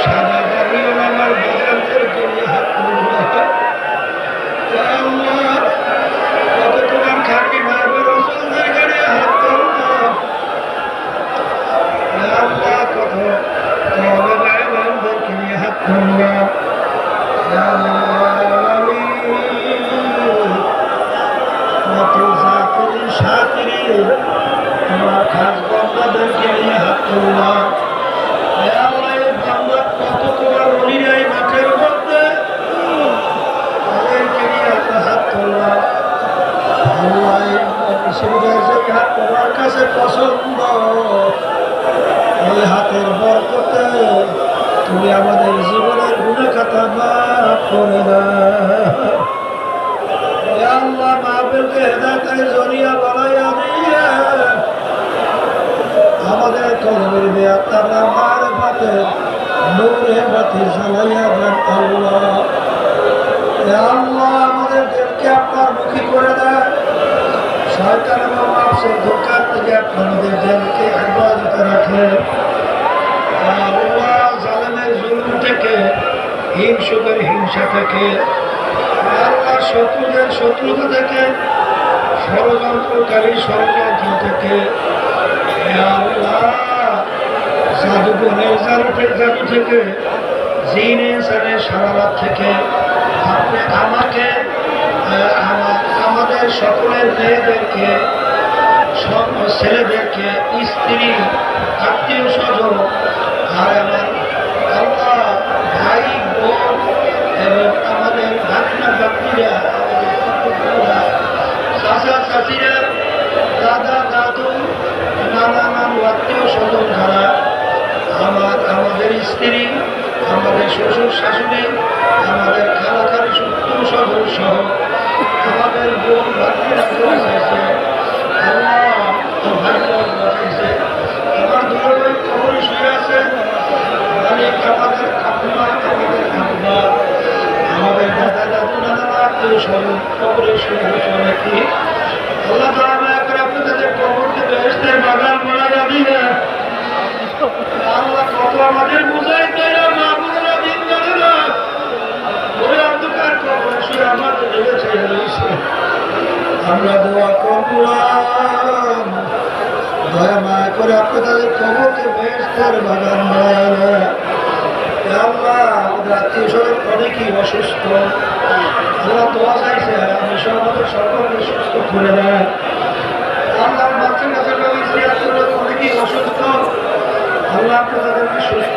সাদা দাড়িওয়ালা আমার বাজারদেরকে নিয়ে হাত তুলবা। আল্লাহ কত তোমার খাঁটি ভাবে রসুলদেরকে নিয়ে হাত তুলবা। আল্লাহ কত তবে ভাইদেরকে নিয়ে হাত তুলবা। তোমার খাস বন্ধাদেরকে নিয়ে হাত তুলবা। কত তোমার অলিরাই মাঠের মধ্যে তাদেরকে নিয়ে হাত তুলবা। হাত তোমার কাছে পছন্দ, ওই হাতের বরকতে তুমি আমাদের জীবনের গুনাহ খাতা মাফ করে দাও। আল্লাহ মাহফিলকে হেদায়েতের জরিয়া বানাইয়া দিয়ে আমাদের কলমের বেয়াত্তারা মারফাতে নূরে বাতি জ্বালাইয়া দেন আল্লাহ। আল্লাহ আমাদের দিলকে আপনার মুখী করে দেন, শয়তান এবং নফসের ধোঁকার থেকে আপনাদের দিলকে হেফাজতে রাখে। আল্লাহ জালেমের জুলুম থেকে, হিংসুকের হিংসা থেকে, আল্লাহ শত্রুদের শত্রুতা থেকে, ষড়যন্ত্রকারী ষড়যন্ত্র থেকে, আল্লাহ জাদুঘরের জাদু থেকে, জিনে ইনসানের সারারাত থেকে আপনি আমাকে আমাদের সকলের মেয়েদেরকে, ছেলেদেরকে, স্ত্রী, আত্মীয় স্বজন আর আমার আল্লাহ ভাই বোন এবং আমাদের ভাগনা ভাগ্নিরা, চাচা চাচিরা, দাদা দাদু, নানা নানু, আত্মীয় স্বজন যারা, আমাদের স্ত্রী, আমাদের শ্বশুর শাশুড়ি, আমাদের খালা খালি সত্তর স্বজন সহ আমাদের বোন ভাগ্নিরা বাঁচাইছে, আল্লাহ ভাগ্য বাঁচাইছে। আমার দুটো ভাই খবরে শুয়ে আছে, অনেক আমাদের ঠাকুমা, আমাদের আব্বা, আমাদের দাদা দাদু, নানা আত্মীয় স্বজন খবরে শুয়ে আছে অনেকে। আল্লাহ তাআলা করে আপনি তাদের কবরকে বেহেশতের বাগান বানাইয়া দিলেন। আল্লাহ কত আমাদের বুঝাইতে মা বোনেরা দিন জানে না, ওই অন্ধকার কবরে শুয়ে আমাদের লেগেছে রয়েছে। আমরা দোয়া করলাম, দয়া মায়া করে আপনি তাদের কবরকে বেহেশতের বাগান বানাইলেন। আল্লাহ আমাদের আত্মীয় স্বজন অনেকেই অসুস্থ, আল্লাহ দোয়া চাইছে আমি আমাদের সকলকে সুস্থ করে দেয়। আল্লাহ বাচ্চা কাছে অনেকেই অসুস্থ, আল্লাহ আপনি তাদেরকে সুস্থ